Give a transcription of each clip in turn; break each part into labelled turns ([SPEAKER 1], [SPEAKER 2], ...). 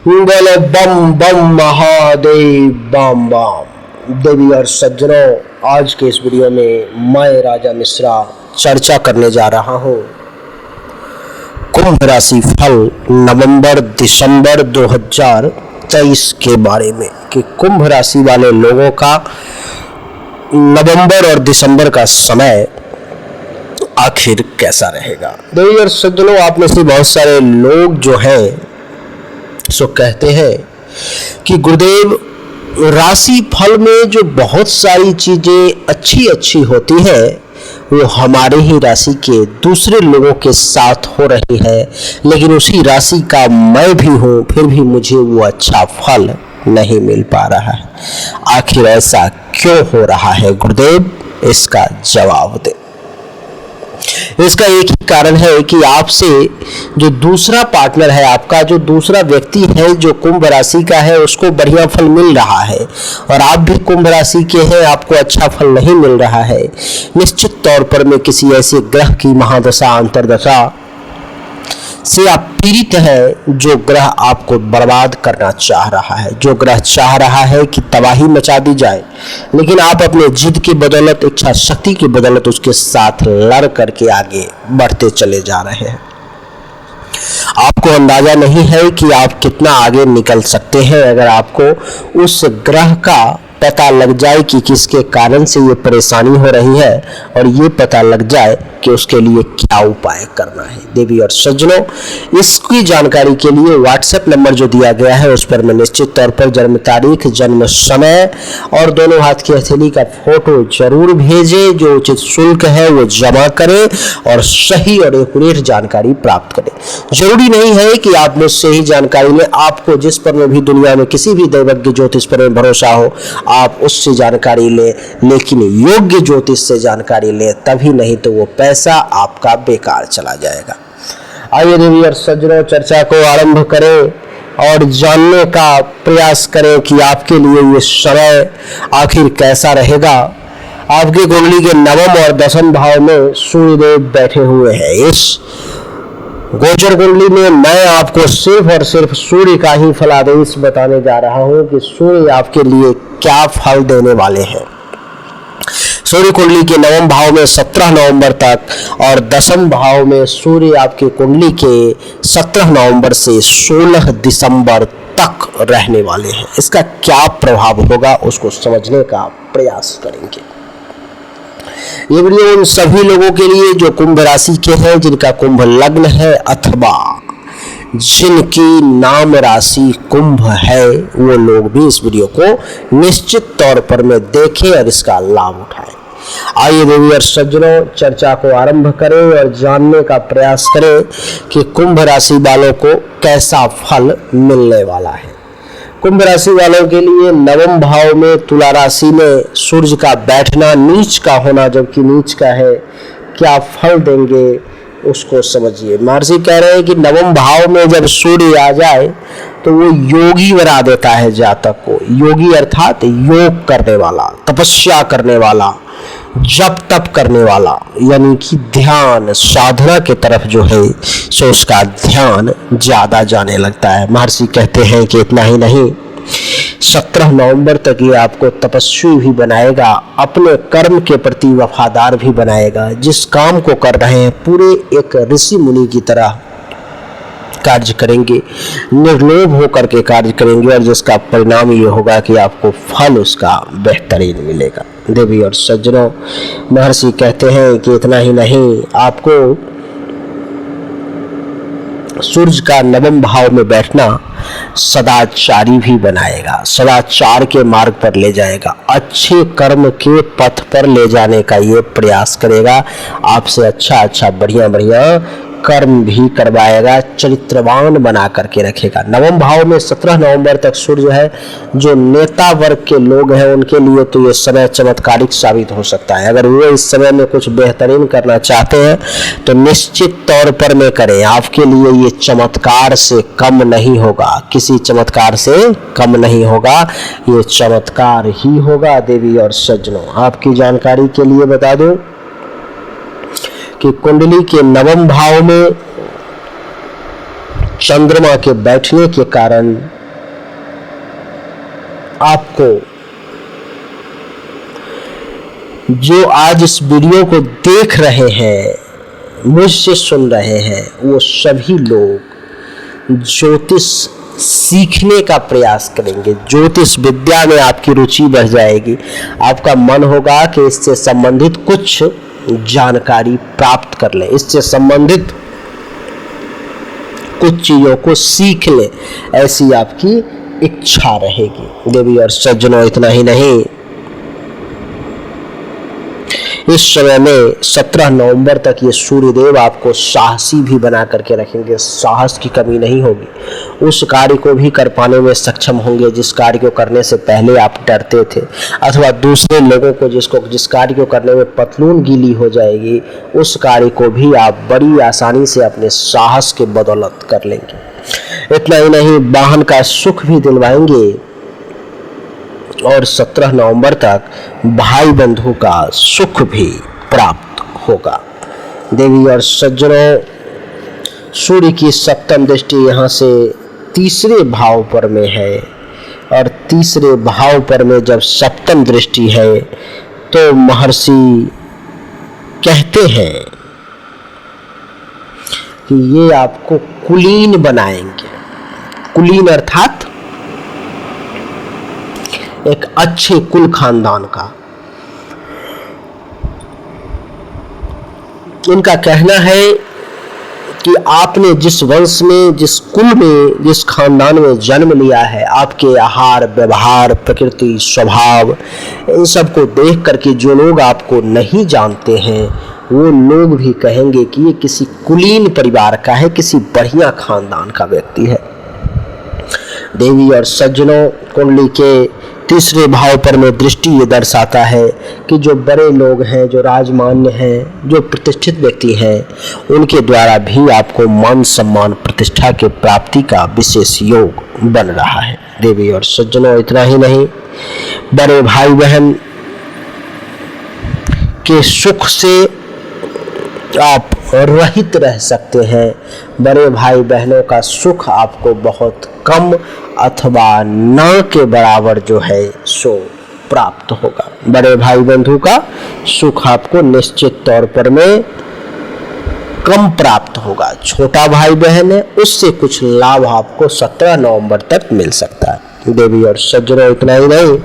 [SPEAKER 1] बोले बम बम महादेव बम बम। देवी और सज्जनों, आज के इस वीडियो में मैं राजा मिश्रा चर्चा करने जा रहा हूँ कुंभ राशि फल नवंबर दिसंबर 2023 के बारे में कि कुंभ राशि वाले लोगों का नवंबर और दिसंबर का समय आखिर कैसा रहेगा। देवी और सज्जनों, आप में से बहुत सारे लोग जो हैं सो कहते हैं कि गुरुदेव, राशि फल में जो बहुत सारी चीजें अच्छी अच्छी होती है वो हमारे ही राशि के दूसरे लोगों के साथ हो रही है, लेकिन उसी राशि का मैं भी हूँ, फिर भी मुझे वो अच्छा फल नहीं मिल पा रहा है। आखिर ऐसा क्यों हो रहा है गुरुदेव, इसका जवाब दे। इसका एक ही कारण है कि आपसे जो दूसरा पार्टनर है, आपका जो दूसरा व्यक्ति है जो कुंभ राशि का है, उसको बढ़िया फल मिल रहा है और आप भी कुंभ राशि के हैं, आपको अच्छा फल नहीं मिल रहा है। निश्चित तौर पर में किसी ऐसे ग्रह की महादशा अंतर्दशा से आप पीड़ित है, जो ग्रह आपको बर्बाद करना चाह रहा है, जो ग्रह चाह रहा है कि तबाही मचा दी जाए, लेकिन आप अपने जिद की बदौलत, इच्छा शक्ति की बदौलत उसके साथ लड़ करके आगे बढ़ते चले जा रहे हैं। आपको अंदाजा नहीं है कि आप कितना आगे निकल सकते हैं अगर आपको उस ग्रह का पता लग जाए कि किसके कारण से ये परेशानी हो रही है और ये पता लग जाए कि उसके लिए क्या उपाय करना है। देवी और सज्जनों, इसकी जानकारी के लिए व्हाट्सएप नंबर जो दिया गया है उस पर मैं निश्चित तौर पर जन्म तारीख, जन्म समय और दोनों हाथ की हथेली का फोटो जरूर भेजें। जो उचित शुल्क है वो जमा करें और सही और एक्यूरेट जानकारी प्राप्त करें। जरूरी नहीं है कि आप मुझसे ही जानकारी लें, आपको जिस पर में भी दुनिया में किसी भी दैवज्ञ ज्योतिष पर में भरोसा हो आप उससे जानकारी लें, लेकिन योग्य ज्योतिष से जानकारी लें, तभी नहीं तो वो पैसा आपका बेकार चला जाएगा। आइए देवी और सज्जनों, चर्चा को आरंभ करें और जानने का प्रयास करें कि आपके लिए ये समय आखिर कैसा रहेगा। आपकी कुंडली के नवम और दसम भाव में सूर्यदेव बैठे हुए हैं। इस गोचर कुंडली में मैं आपको सिर्फ और सिर्फ सूर्य का ही फलादेश बताने जा रहा हूं कि सूर्य आपके लिए क्या फल देने वाले हैं। सूर्य कुंडली के नवम भाव में 17 नवंबर तक और दसम भाव में सूर्य आपके कुंडली के 17 नवंबर से 16 दिसंबर तक रहने वाले हैं। इसका क्या प्रभाव होगा उसको समझने का प्रयास करेंगे। ये वीडियो उन सभी लोगों के लिए जो कुंभ राशि के हैं, जिनका कुंभ लग्न है अथवा जिनकी नाम राशि कुंभ है, वो लोग भी इस वीडियो को निश्चित तौर पर में देखें और इसका लाभ उठाएं। आइए देवी और सज्जनों, चर्चा को आरंभ करें और जानने का प्रयास करें कि कुंभ राशि वालों को कैसा फल मिलने वाला है। कुंभ राशि वालों के लिए नवम भाव में तुला राशि में सूर्य का बैठना, नीच का होना जबकि नीच का है, क्या फल देंगे उसको समझिए। महर्षि कह रहे हैं कि नवम भाव में जब सूर्य आ जाए तो वो योगी बना देता है जातक को। योगी अर्थात योग करने वाला, तपस्या करने वाला, जप तप करने वाला, यानी कि ध्यान साधना के तरफ जो है सो उसका ध्यान ज्यादा जाने लगता है। महर्षि कहते हैं कि इतना ही नहीं, 17 नवंबर तक ये आपको तपस्वी भी बनाएगा, अपने कर्म के प्रति वफादार भी बनाएगा। जिस काम को कर रहे हैं पूरे एक ऋषि मुनि की तरह कार्य करेंगे, निर्लोभ होकर के कार्य करेंगे और जिसका परिणाम ये होगा कि आपको फल उसका बेहतरीन मिलेगा। देवी और सज्जनों, महर्षि कहते हैं कि इतना ही नहीं, आपको सूर्य का नवम भाव में बैठना सदाचारी भी बनाएगा, सदाचार के मार्ग पर ले जाएगा, अच्छे कर्म के पथ पर ले जाने का ये प्रयास करेगा। आपसे अच्छा बढ़िया कर्म भी करवाएगा, चरित्रवान बना करके रखेगा। नवम भाव में 17 नवंबर तक सूर्य है। जो नेता वर्ग के लोग हैं उनके लिए तो ये समय चमत्कारिक साबित हो सकता है। अगर वो इस समय में कुछ बेहतरीन करना चाहते हैं तो निश्चित तौर पर में करें, आपके लिए ये चमत्कार से कम नहीं होगा, किसी चमत्कार से कम नहीं होगा, ये चमत्कार ही होगा। देवी और सज्जनों, आपकी जानकारी के लिए बता दूं कि कुंडली के नवम भाव में चंद्रमा के बैठने के कारण आपको जो आज इस वीडियो को देख रहे हैं, मुझसे सुन रहे हैं, वो सभी लोग ज्योतिष सीखने का प्रयास करेंगे। ज्योतिष विद्या में आपकी रुचि बढ़ जाएगी। आपका मन होगा कि इससे संबंधित कुछ जानकारी प्राप्त कर लें, इससे संबंधित कुछ चीजों को सीख लें, ऐसी आपकी इच्छा रहेगी। देवी और सज्जनों, इतना ही नहीं, इस समय में 17 नवंबर तक ये सूर्यदेव आपको साहसी भी बना करके रखेंगे। साहस की कमी नहीं होगी। उस कार्य को भी कर पाने में सक्षम होंगे जिस कार्य को करने से पहले आप डरते थे, अथवा दूसरे लोगों को जिस कार्य को करने में पतलून गीली हो जाएगी, उस कार्य को भी आप बड़ी आसानी से अपने साहस के बदौलत कर लेंगे। इतना ही नहीं, वाहन का सुख भी दिलवाएंगे और 17 नवंबर तक भाई बंधु का सुख भी प्राप्त होगा। देवी और सज्जनों, सूर्य की सप्तम दृष्टि यहाँ से तीसरे भाव पर में है, और तीसरे भाव पर में जब सप्तम दृष्टि है तो महर्षि कहते हैं कि ये आपको कुलीन बनाएंगे। कुलीन अर्थात एक अच्छे कुल खानदान का। इनका कहना है कि आपने जिस वंश में, जिस कुल में, जिस खानदान में जन्म लिया है, आपके आहार व्यवहार, प्रकृति, स्वभाव, इन सब को देख करके जो लोग आपको नहीं जानते हैं वो लोग भी कहेंगे कि ये किसी कुलीन परिवार का है, किसी बढ़िया खानदान का व्यक्ति है। देवी और सज्जनों, कुंडली के तीसरे भाव पर में दृष्टि ये दर्शाता है कि जो बड़े लोग हैं, जो राजमान्य हैं, जो प्रतिष्ठित व्यक्ति हैं, उनके द्वारा भी आपको मान सम्मान प्रतिष्ठा के प्राप्ति का विशेष योग बन रहा है। देवी और सज्जनों, इतना ही नहीं, बड़े भाई बहन के सुख से आप रहित रह सकते हैं। बड़े भाई बहनों का सुख आपको बहुत कम अथवा न के बराबर जो है सो प्राप्त होगा। बड़े भाई बंधु का सुख आपको निश्चित तौर पर में कम प्राप्त होगा। छोटा भाई बहन है, उससे कुछ लाभ आपको 17 नवंबर तक मिल सकता है। देवी और सज्जनों, इतना ही नहीं,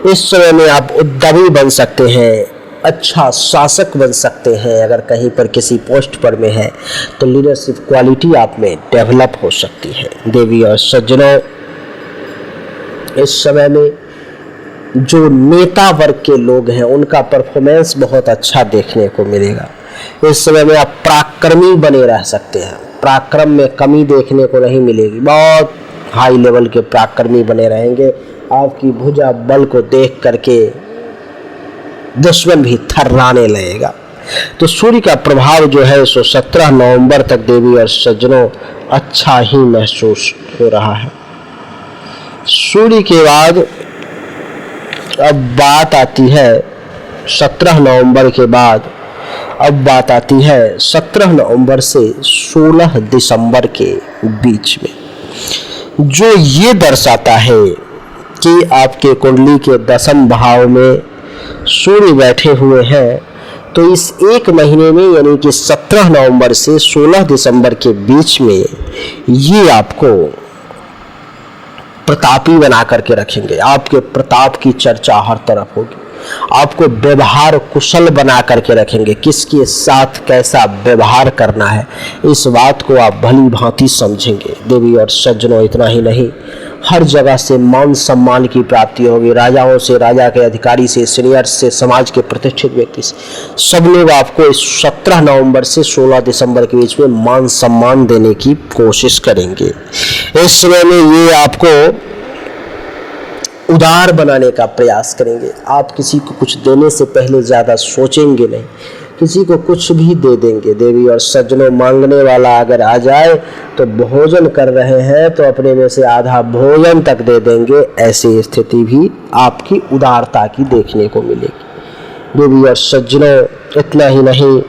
[SPEAKER 1] इस समय में आप उद्यमी बन सकते हैं, अच्छा शासक बन सकते हैं। अगर कहीं पर किसी पोस्ट पर में है तो लीडरशिप क्वालिटी आप में डेवलप हो सकती है। देवी और सज्जनों, इस समय में जो नेता वर्ग के लोग हैं उनका परफॉर्मेंस बहुत अच्छा देखने को मिलेगा। इस समय में आप पराक्रमी बने रह सकते हैं, पराक्रम में कमी देखने को नहीं मिलेगी। बहुत हाई लेवल के पराक्रमी बने रहेंगे। आपकी भुजा बल को देख करके दुश्मन भी थर्राने लगेगा। तो सूर्य का प्रभाव जो है सो 17 नवंबर तक देवी और सज्जनों अच्छा ही महसूस हो रहा है। सूर्य के बाद अब बात आती है 17 नवंबर के बाद अब बात आती है 17 नवंबर से 16 दिसंबर के बीच में, जो ये दर्शाता है कि आपके कुंडली के 10वें भाव में सूर्य बैठे हुए हैं। तो इस एक महीने में, यानी कि 17 नवंबर से 16 दिसंबर के बीच में, ये आपको प्रतापी बना करके रखेंगे। आपके प्रताप की चर्चा हर तरफ होगी। आपको व्यवहार कुशल बना करके रखेंगे। किसके साथ कैसा व्यवहार करना है, इस बात को आप भली भांति समझेंगे। देवी और सज्जनों, इतना ही नहीं, हर जगह से मान सम्मान की प्राप्ति होगी। राजाओं से, राजा के अधिकारी से, सीनियर से, समाज के प्रतिष्ठित व्यक्ति से, सब लोग आपको इस 17 नवंबर से 16 दिसंबर के बीच में मान सम्मान देने की कोशिश करेंगे। इस समय में ये आपको उदार बनाने का प्रयास करेंगे। आप किसी को कुछ देने से पहले ज़्यादा सोचेंगे नहीं, किसी को कुछ भी दे देंगे। देवी और सज्जनों, मांगने वाला अगर आ जाए तो भोजन कर रहे हैं तो अपने में से आधा भोजन तक दे देंगे। ऐसी स्थिति भी आपकी उदारता की देखने को मिलेगी। देवी और सज्जनों, इतना ही नहीं,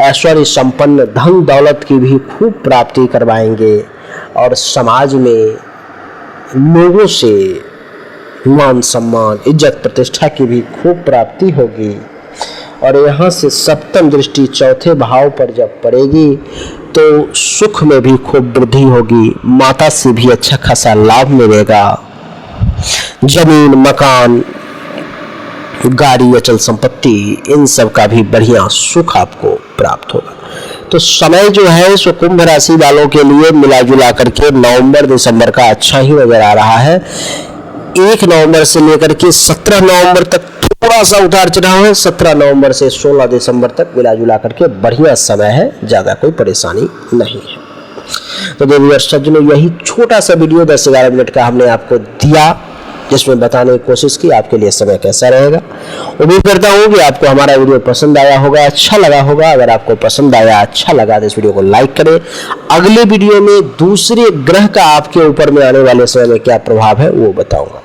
[SPEAKER 1] ऐश्वर्य संपन्न धन दौलत की भी खूब प्राप्ति करवाएंगे और समाज में लोगों से मान सम्मान इज्जत प्रतिष्ठा की भी खूब प्राप्ति होगी। और यहाँ से सप्तम दृष्टि चौथे भाव पर जब पड़ेगी तो सुख में भी खूब वृद्धि होगी, माता से भी अच्छा खासा लाभ मिलेगा, जमीन मकान गाड़ी अचल संपत्ति इन सब का भी बढ़िया सुख आपको प्राप्त होगा। तो समय जो है सो कुंभ राशि वालों के लिए मिला जुला करके नवंबर दिसंबर का अच्छा ही नजर आ रहा है। 1 नवंबर से लेकर के 17 नवंबर तक थोड़ा सा उतार चढ़ाव है, 17 नवंबर से 16 दिसंबर तक मिला जुला करके बढ़िया समय है, ज़्यादा कोई परेशानी नहीं है। तो देवी और सज्जनों, यही छोटा सा वीडियो 10-11 मिनट का हमने आपको दिया, जिसमें बताने की कोशिश की आपके लिए समय कैसा रहेगा। उम्मीद करता हूँ कि आपको हमारा वीडियो पसंद आया होगा, अच्छा लगा होगा। अगर आपको पसंद आया, अच्छा लगा तो इस वीडियो को लाइक करें। अगले वीडियो में दूसरे ग्रह का आपके ऊपर में आने वाले समय में क्या प्रभाव है वो बताऊंगा।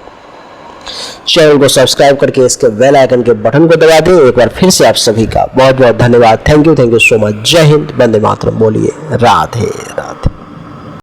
[SPEAKER 1] चैनल को सब्सक्राइब करके इसके बेल आइकन के बटन को दबा दें। एक बार फिर से आप सभी का बहुत बहुत धन्यवाद। Thank you so much. जय हिंद, वंदे मातरम। बोलिए राधे राधे।